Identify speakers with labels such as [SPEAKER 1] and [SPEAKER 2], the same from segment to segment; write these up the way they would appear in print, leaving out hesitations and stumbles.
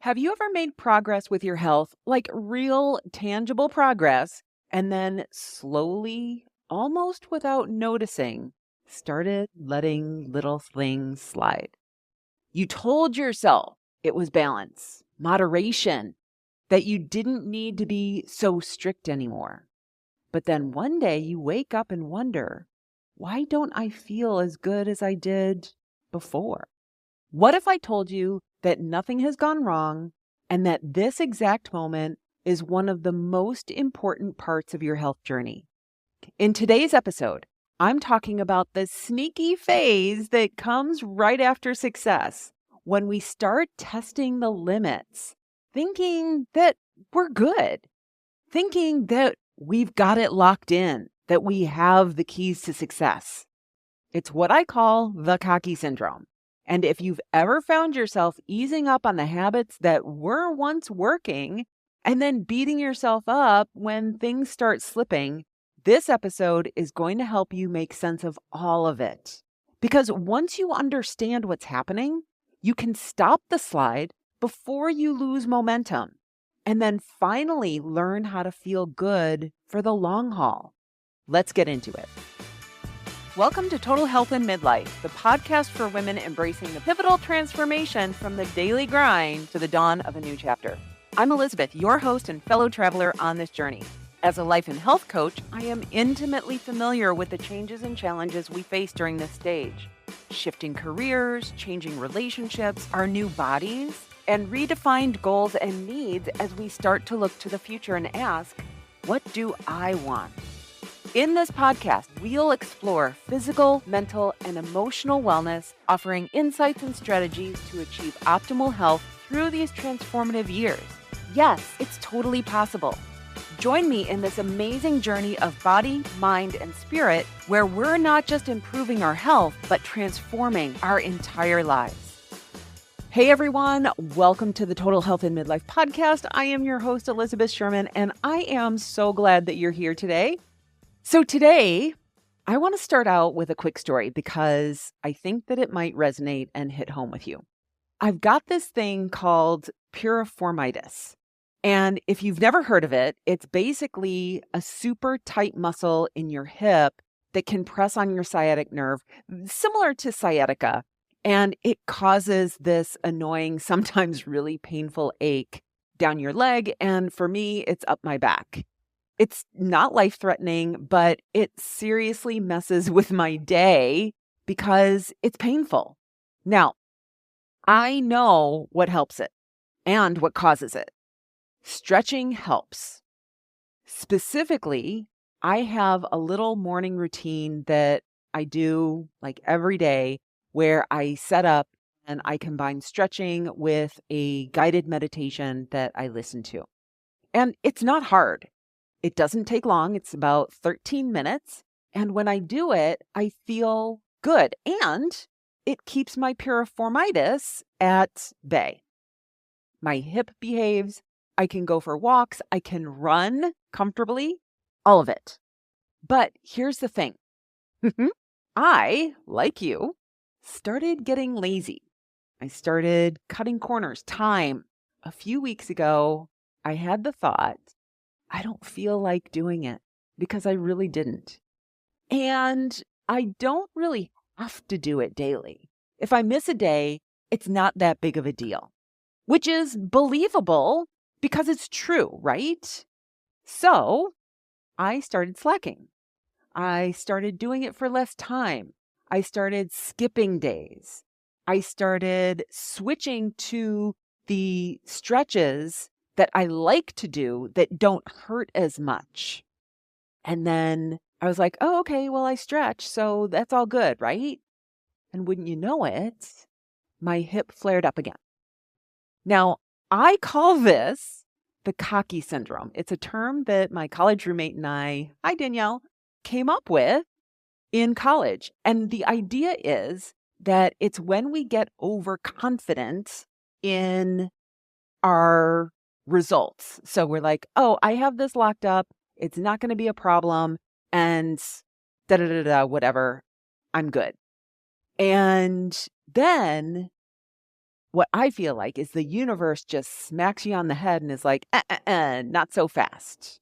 [SPEAKER 1] Have you ever made progress with your health, like real tangible progress, and then slowly, almost without noticing, started letting little things slide? You told yourself it was balance, moderation, that you didn't need to be so strict anymore. But then one day you wake up and wonder, why don't I feel as good as I did before? What if I told you that nothing has gone wrong and that this exact moment is one of the most important parts of your health journey? In today's episode, I'm talking about the sneaky phase that comes right after success, when we start testing the limits, thinking that we're good, thinking that we've got it locked in, that we have the keys to success. It's what I call the cocky syndrome. And if you've ever found yourself easing up on the habits that were once working and then beating yourself up when things start slipping, this episode is going to help you make sense of all of it. Because once you understand what's happening, you can stop the slide before you lose momentum and then finally learn how to feel good for the long haul. Let's get into it. Welcome to Total Health in Midlife, the podcast for women embracing the pivotal transformation from the daily grind to the dawn of a new chapter. I'm Elizabeth, your host and fellow traveler on this journey. As a life and health coach, I am intimately familiar with the changes and challenges we face during this stage. Shifting careers, changing relationships, our new bodies, and redefined goals and needs as we start to look to the future and ask, what do I want? In this podcast, we'll explore physical, mental, and emotional wellness, offering insights and strategies to achieve optimal health through these transformative years. Yes, it's totally possible. Join me in this amazing journey of body, mind, and spirit, where we're not just improving our health, but transforming our entire lives. Hey everyone, welcome to the Total Health in Midlife podcast. I am your host, Elizabeth Sherman, and I am so glad that you're here today. So today, I want to start out with a quick story because I think that it might resonate and hit home with you. I've got this thing called piriformitis. And if you've never heard of it, it's basically a super tight muscle in your hip that can press on your sciatic nerve, similar to sciatica. And it causes this annoying, sometimes really painful ache down your leg. And for me, it's up my back. It's not life-threatening, but it seriously messes with my day because it's painful. Now, I know what helps it and what causes it. Stretching helps. Specifically, I have a little morning routine that I do like every day where I set up and I combine stretching with a guided meditation that I listen to. And it's not hard. It doesn't take long. It's about 13 minutes. And when I do it, I feel good. And it keeps my piriformitis at bay. My hip behaves. I can go for walks. I can run comfortably. All of it. But here's the thing. I, like you, started getting lazy. I started cutting corners. A few weeks ago, I had the thought, I don't feel like doing it because I really didn't. And I don't really have to do it daily. If I miss a day, it's not that big of a deal, which is believable because it's true, right? So I started slacking. I started doing it for less time. I started skipping days. I started switching to the stretches that I like to do that don't hurt as much. And then I was like, oh, okay, well, I stretch, so that's all good, right? And wouldn't you know it, my hip flared up again. Now, I call this the cocky syndrome. It's a term that my college roommate and I, hi Danielle, came up with in college. And the idea is that it's when we get overconfident in our results. So we're like, oh, I have this locked up. It's not going to be a problem. And whatever, I'm good. And then What I feel like is the universe just smacks you on the head and is like, not so fast.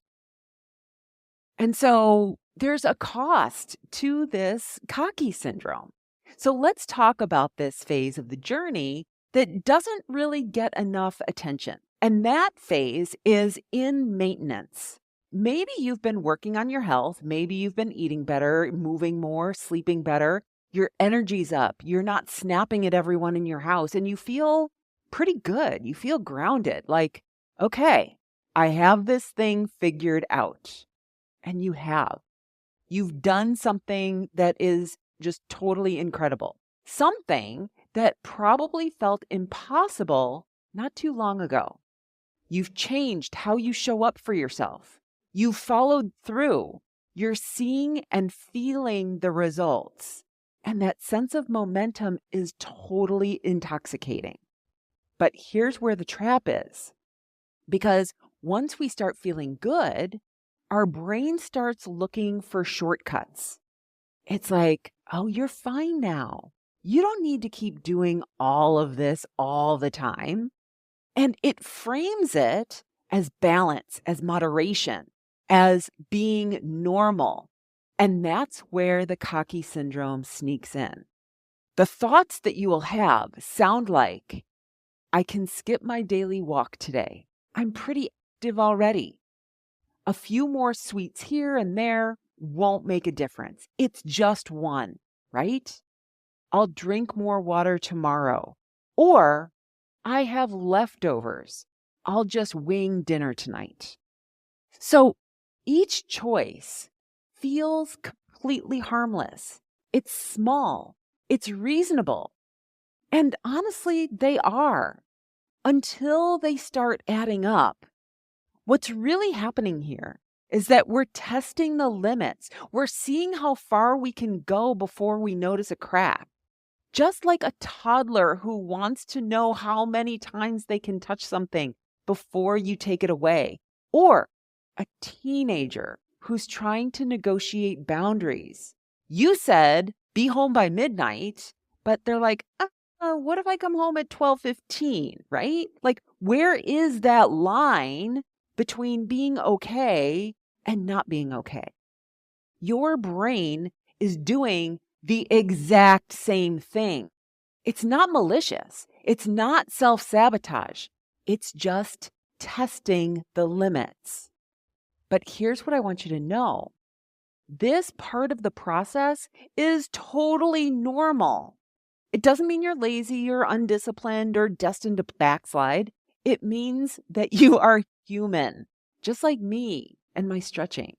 [SPEAKER 1] And so there's a cost to this cocky syndrome. So let's talk about this phase of the journey that doesn't really get enough attention. And that phase is in maintenance. Maybe you've been working on your health. Maybe you've been eating better, moving more, sleeping better. Your energy's up. You're not snapping at everyone in your house and you feel pretty good. You feel grounded. Like, okay, I have this thing figured out. And you have. You've done something that is just totally incredible. Something that probably felt impossible not too long ago. You've changed how you show up for yourself. You've followed through. You're seeing and feeling the results. And that sense of momentum is totally intoxicating. But here's where the trap is. Because once we start feeling good, our brain starts looking for shortcuts. It's like, oh, you're fine now. You don't need to keep doing all of this all the time. And it frames it as balance, as moderation, as being normal. And that's where the cocky syndrome sneaks in. The thoughts that you will have sound like, I can skip my daily walk today. I'm pretty active already. A few more sweets here and there won't make a difference. It's just one, right? I'll drink more water tomorrow. Or I have leftovers. I'll just wing dinner tonight. So each choice feels completely harmless. It's small. It's reasonable. And honestly, they are until they start adding up. What's really happening here is that we're testing the limits. We're seeing how far we can go before we notice a crack. Just like a toddler who wants to know how many times they can touch something before you take it away, or a teenager who's trying to negotiate boundaries. You said, be home by midnight, but they're like, what if I come home at 12:15, right? Like, where is that line between being okay and not being okay? Your brain is doing the exact same thing. It's not malicious. It's not self-sabotage. It's just testing the limits. But here's what I want you to know. This part of the process is totally normal. It doesn't mean you're lazy or undisciplined or destined to backslide. It means that you are human, just like me and my stretching.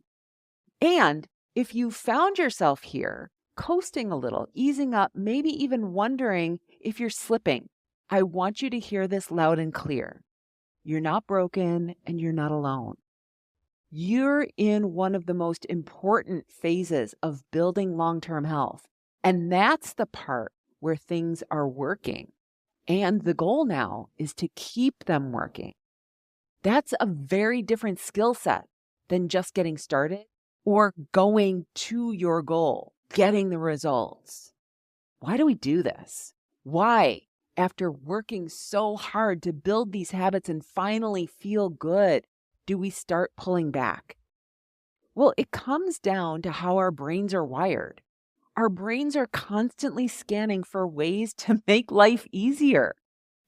[SPEAKER 1] And if you found yourself here, coasting a little, easing up, maybe even wondering if you're slipping, I want you to hear this loud and clear. You're not broken and you're not alone. You're in one of the most important phases of building long-term health. And that's the part where things are working. And the goal now is to keep them working. That's a very different skill set than just getting started or going to your goal, getting the results. Why do we do this? Why, after working so hard to build these habits and finally feel good, do we start pulling back? Well, it comes down to how our brains are wired. Our brains are constantly scanning for ways to make life easier.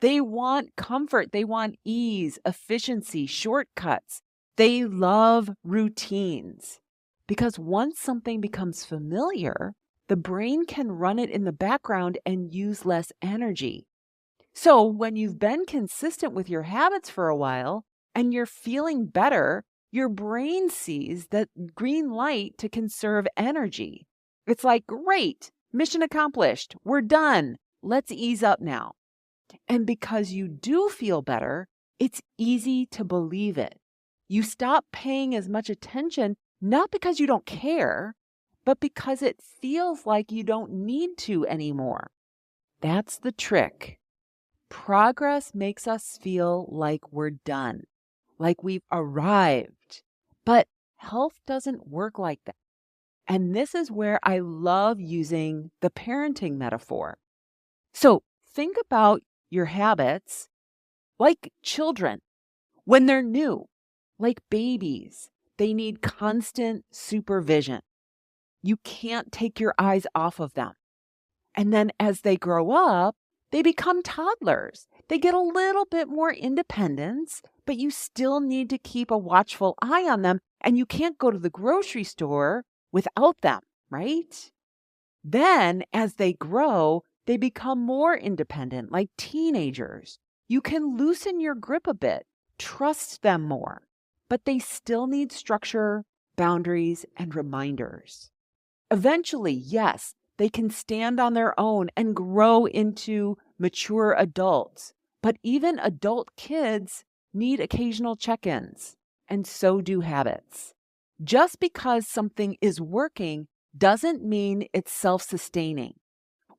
[SPEAKER 1] They want comfort. They want ease, efficiency, shortcuts. They love routines. Because once something becomes familiar, the brain can run it in the background and use less energy. So when you've been consistent with your habits for a while and you're feeling better, your brain sees that green light to conserve energy. It's like, great, mission accomplished. We're done. Let's ease up now. And because you do feel better, it's easy to believe it. You stop paying as much attention, not because you don't care, but because it feels like you don't need to anymore. That's the trick. Progress makes us feel like we're done, like we've arrived. But health doesn't work like that. And this is where I love using the parenting metaphor. So think about your habits like children when they're new, like babies. They need constant supervision. You can't take your eyes off of them. And then as they grow up, they become toddlers. They get a little bit more independence, but you still need to keep a watchful eye on them. And you can't go to the grocery store without them, right? Then as they grow, they become more independent, like teenagers. You can loosen your grip a bit, trust them more, but they still need structure, boundaries, and reminders. Eventually, yes, they can stand on their own and grow into mature adults. But even adult kids need occasional check-ins, and so do habits. Just because something is working doesn't mean it's self-sustaining.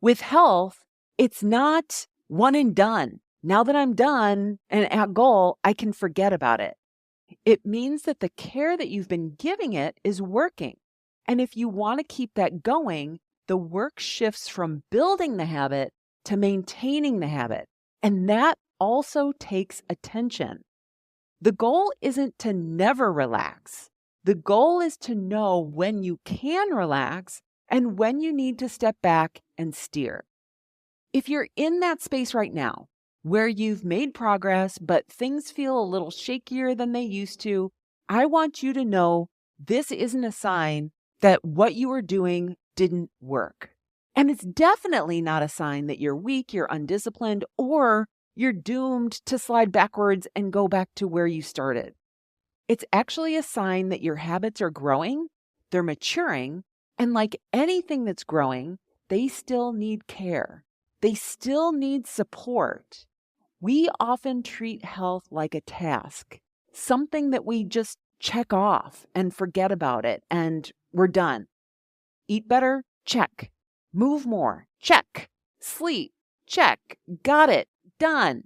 [SPEAKER 1] With health, it's not one and done. Now that I'm done and at goal, I can forget about it. It means that the care that you've been giving it is working. And if you want to keep that going, the work shifts from building the habit to maintaining the habit. And that also takes attention. The goal isn't to never relax. The goal is to know when you can relax and when you need to step back and steer. If you're in that space right now, where you've made progress, but things feel a little shakier than they used to, I want you to know this isn't a sign that what you were doing didn't work. And it's definitely not a sign that you're weak, you're undisciplined, or you're doomed to slide backwards and go back to where you started. It's actually a sign that your habits are growing, they're maturing, and like anything that's growing, they still need care. They still need support. We often treat health like a task, something that we just check off and forget about it, and we're done. Eat better? Check. Move more? Check. Sleep? Check. Got it. Done.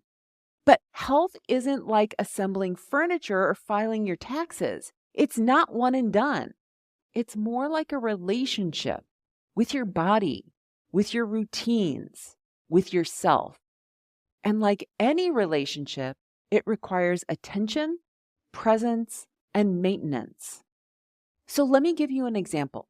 [SPEAKER 1] But health isn't like assembling furniture or filing your taxes. It's not one and done. It's more like a relationship with your body, with your routines, with yourself. And like any relationship, it requires attention, presence, and maintenance. So let me give you an example.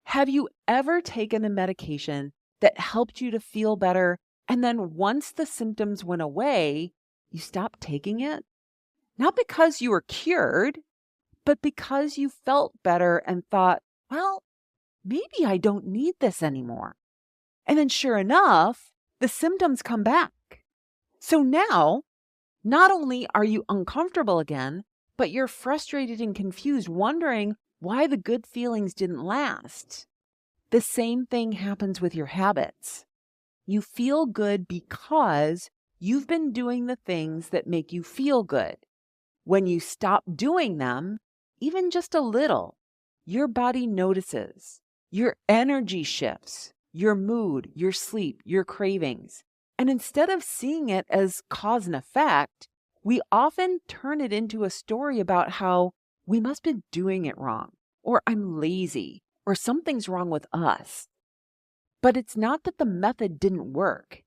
[SPEAKER 1] Have you ever taken a medication that helped you to feel better, and then once the symptoms went away, you stopped taking it? Not because you were cured, but because you felt better and thought, well, maybe I don't need this anymore. And then sure enough, the symptoms come back. So now, not only are you uncomfortable again, but you're frustrated and confused, wondering why the good feelings didn't last. The same thing happens with your habits. You feel good because you've been doing the things that make you feel good. When you stop doing them, even just a little, your body notices. Your energy shifts, your mood, your sleep, your cravings. And instead of seeing it as cause and effect, we often turn it into a story about how we must be doing it wrong, or I'm lazy, or something's wrong with us. But it's not that the method didn't work.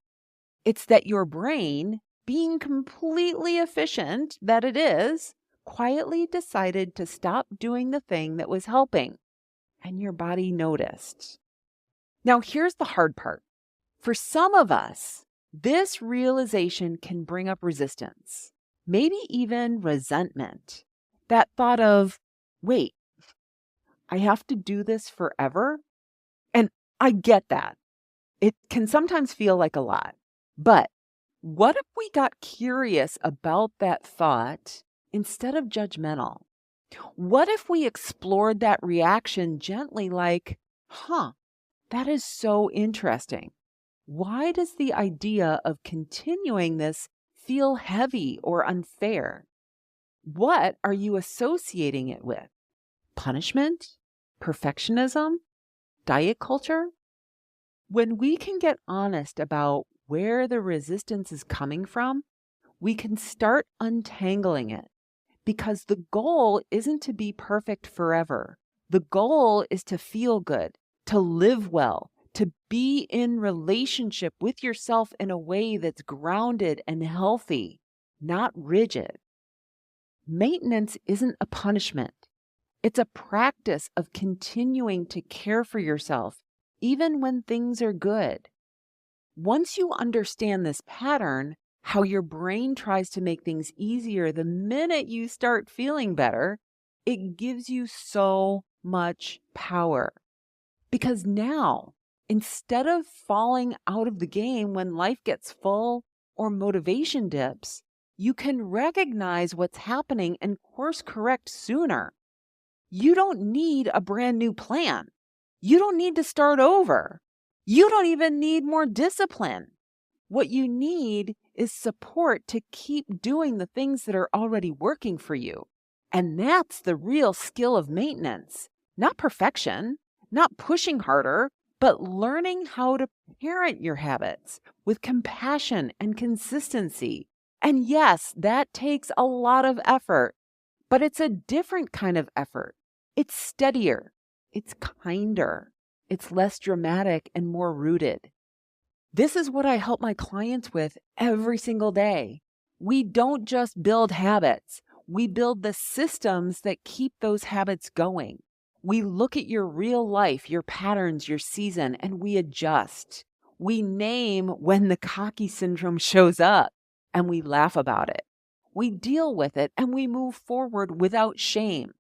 [SPEAKER 1] It's that your brain, being completely efficient that it is, quietly decided to stop doing the thing that was helping, and your body noticed. Now, here's the hard part. For some of us, this realization can bring up resistance, maybe even resentment. That thought of, wait, I have to do this forever? And I get that. It can sometimes feel like a lot. But what if we got curious about that thought instead of judgmental? What if we explored that reaction gently, like, that is so interesting. Why does the idea of continuing this feel heavy or unfair? What are you associating it with? Punishment? Perfectionism? Diet culture? When we can get honest about where the resistance is coming from, we can start untangling it. Because the goal isn't to be perfect forever. The goal is to feel good, to live well, to Be in relationship with yourself in a way that's grounded and healthy, not rigid. Maintenance isn't a punishment. It's a practice of continuing to care for yourself, even when things are good. Once you understand this pattern, how your brain tries to make things easier the minute you start feeling better, it gives you so much power. Because now, instead of falling out of the game when life gets full or motivation dips, you can recognize what's happening and course correct sooner. You don't need a brand new plan. You don't need to start over. You don't even need more discipline. What you need is support to keep doing the things that are already working for you. And that's the real skill of maintenance, not perfection, not pushing harder, but learning how to parent your habits with compassion and consistency. And yes, that takes a lot of effort, but it's a different kind of effort. It's steadier, it's kinder, it's less dramatic and more rooted. This is what I help my clients with every single day. We don't just build habits, we build the systems that keep those habits going. We look at your real life, your patterns, your season, and we adjust. We name when the cocky syndrome shows up, and we laugh about it. We deal with it, and we move forward without shame.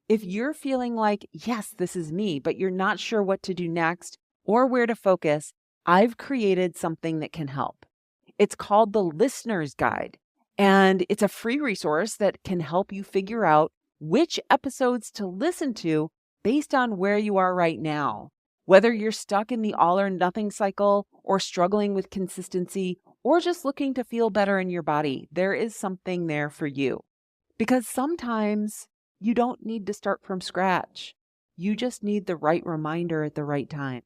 [SPEAKER 1] If you're feeling like, yes, this is me, but you're not sure what to do next or where to focus, I've created something that can help. It's called the Listener's Guide, and it's a free resource that can help you figure out which episodes to listen to based on where you are right now. Whether you're stuck in the all or nothing cycle or struggling with consistency or just looking to feel better in your body, there is something there for you. Because sometimes you don't need to start from scratch. You just need the right reminder at the right time.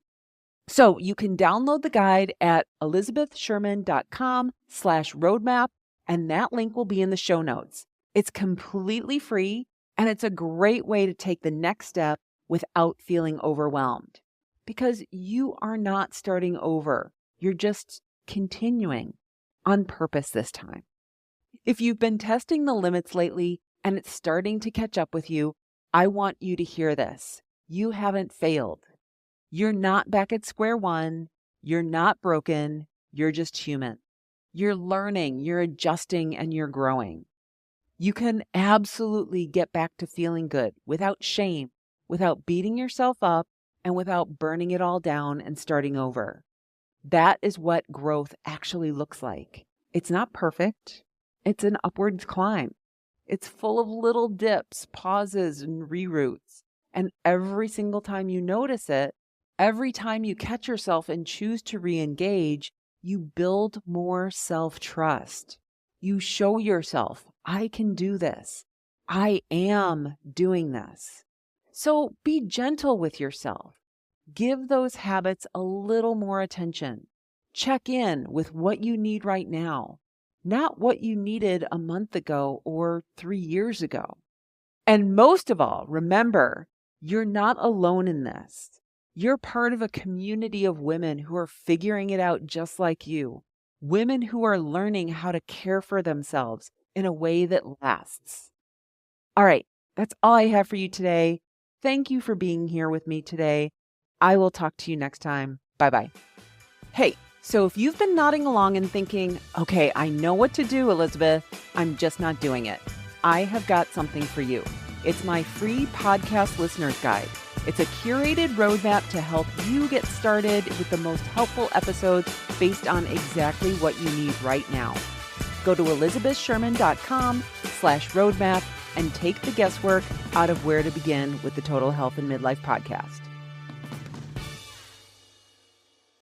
[SPEAKER 1] So you can download the guide at elizabethsherman.com/roadmap, and that link will be in the show notes. It's completely free, and it's a great way to take the next step without feeling overwhelmed. Because you are not starting over. You're just continuing on purpose this time. If you've been testing the limits lately and it's starting to catch up with you, I want you to hear this. You haven't failed. You're not back at square one. You're not broken. You're just human. You're learning, you're adjusting, and you're growing. You can absolutely get back to feeling good without shame, without beating yourself up, and without burning it all down and starting over. That is what growth actually looks like. It's not perfect. It's an upward climb. It's full of little dips, pauses, and reroutes. And every single time you notice it, every time you catch yourself and choose to re-engage, you build more self-trust. You show yourself, I can do this. I am doing this. So be gentle with yourself. Give those habits a little more attention. Check in with what you need right now, not what you needed a month ago or 3 years ago. And most of all, remember, you're not alone in this. You're part of a community of women who are figuring it out just like you. Women who are learning how to care for themselves in a way that lasts. All right, that's all I have for you today. Thank you for being here with me today. I will talk to you next time. Bye-bye. Hey, so if you've been nodding along and thinking, okay, I know what to do, Elizabeth, I'm just not doing it, I have got something for you. It's my free podcast listener's guide. It's a curated roadmap to help you get started with the most helpful episodes based on exactly what you need right now. Go to elizabethsherman.com/roadmap and take the guesswork out of where to begin with the Total Health and Midlife podcast.